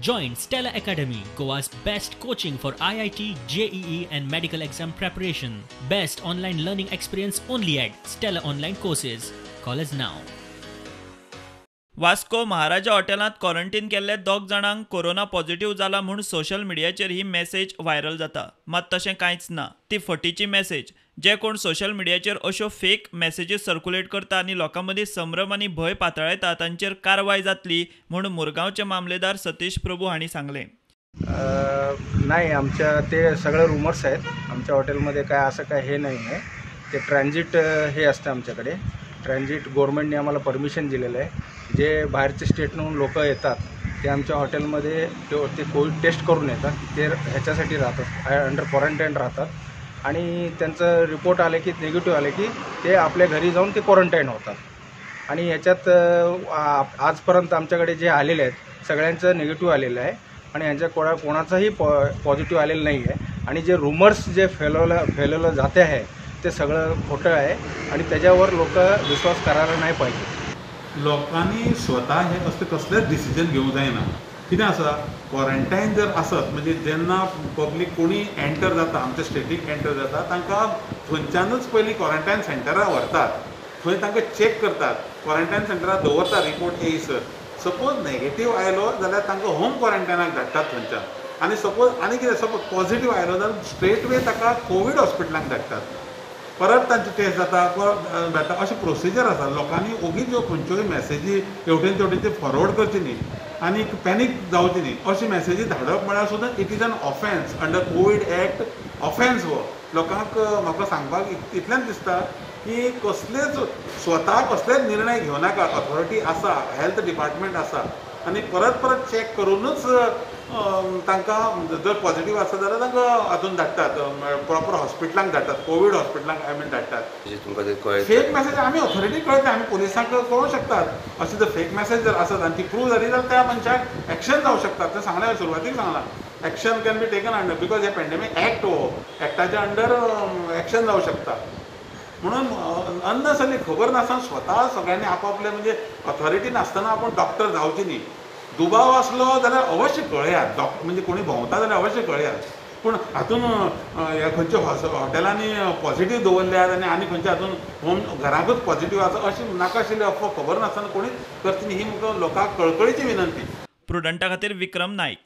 Join Stella Academy, Goa's best coaching for IIT, JEE and medical exam preparation. Best online learning experience only at Stella Online Courses. Call us now. Vasco महाराजा हॉटेलात quarantine केल्ले 2 जाणांक corona positive जाला म्हूण social मिडियाचेर ही message viral जाता. मात तशें कांयच ना. ती फटीची मेसेज. जे कोण सोशल मिडियाचेर अश्यो फेक मेसेजीस सर्क्युलेट करता आनी लोकां मदीं संभ्रम आनी भंय पातळयता तांचेर कारवाय जातली म्हूण मुरगांवचे मामलेदार सतीश प्रभू हांणी सांगलें. नाही, आमच्या ते सगळे रूमर्स आहेत. आमच्या हॉटेलमध्ये काय असं काय हे नाही आहे. ते ट्रान्झिट हे असतं आमच्याकडे. ट्रान्झिट गव्हर्नमेंटने आम्हाला परमिशन दिलेलं आहे. जे बाहेरच्या स्टेटमधून लोक येतात ते आमच्या हॉटेलमध्ये ते कोविड टेस्ट करून येतात. ते ह्याच्यासाठी राहतात, अंडर क्वारंटाईन राहतात आणि त्यांचं रिपोर्ट आले की निगेटिव्ह आले की ते आपल्या घरी जाऊन ते क्वारंटाईन होतात. आणि ह्याच्यात आजपर्यंत आमच्याकडे जे आलेले आहेत सगळ्यांचं निगेटिव्ह आलेलं आहे आणि ह्यांच्या कोणाचाही पॉझिटिव्ह आलेलं नाही आहे. आणि जे रूमर्स जे फैलवलं जाते आहे ते सगळं खोटं आहे आणि त्याच्यावर लोक विश्वास करायला नाही पाहिजे. लोकांनी स्वता हे असले कसलेच डिसिजन घेवंक जायना. कितें आसा, क्वॉरंटायन जर आसत म्हणजे जेन्ना पब्लीक कोणी एंटर जाता, आमच्या स्टेटीक एंटर जाता तांकां थंयच्यानूच पयलीं क्वॉरंटायन सेंटरार व्हरतात. थंय तांकां चॅक करतात, क्वॉरंटायन सेंटरार दवरता रिपोर्ट येयसर. सपोज नेगेटीव आयलो जाल्यार तांकां होम क्वॉरंटायनाक धाडटात थंयच्यान. आनी सपोज आनी कितें सपोज पॉझिटीव आयलो जाल्यार स्ट्रेट वे ताका कोवीड हॉस्पिटलाक धाडटात. परत तांची टेस्ट जाता अशी प्रोसिजर आसा. लोकांनी ओगीच ह्यो खंयच्योय मेसेजी हेवटेन तेवटेन ते फॉरवर्ड करची न्ही आनी पॅनीक जावची न्ही. अशी मेसेजी धाडप म्हळ्यार सुद्दां it is an offence under Covid act. Offence हो लोकांक म्हाका सांगपाक इतलेंच दिसता की कसलेच स्वता कसलेच निर्णय घेवनाका. ऑथॉरिटी आसा, हेल्थ डिपार्टमेंट आसा आनी परत चॅक करूनच तांकां जर पॉझिटीव आसा जाल्यार तांकां हातून धाडटात, प्रॉपर हॉस्पिटलांक धाडटात, कोवीड हॉस्पिटलांक धाडटात. फेक मेसेज आमी ऑथॉरिटी कळटा, आमी पुलिसांक कळोवंक शकतात. अशी जर फेक मेसेज जर आसत आनी ती प्रूव जाली जाल्यार त्या मनशाक एक्शन जावंक शकता. तें सांगलें, सुरवातीक सांगलां, action can be taken under because हे पॅन्डेमीक एक्ट हो, एक्टाच्या अंडर एक्शन जावंक शकता. म्हणून अननेसरी खबर नासतना स्वता सगळ्यांनी आपापले म्हणजे ऑथॉरिटी नासतना आपण डॉक्टर जावची न्ही. दुबाव असलो जाल्यार अवश्य कळयात. म्हणजे कोणी भोंवता जाल्यार अवश्य कळयात. पूण हातून खंयच्या हॉटेलांनी पॉझिटीव दवरल्यात आनी खंयच्या हातून होम घराकूच पॉझिटीव आसा अशी नाका आशिल्ली अफवा खबर नासतना कोणी करची न्ही ही म्हाका लोकांक कळकळीची विनंती. प्रुडंटा खातीर विक्रम नायक.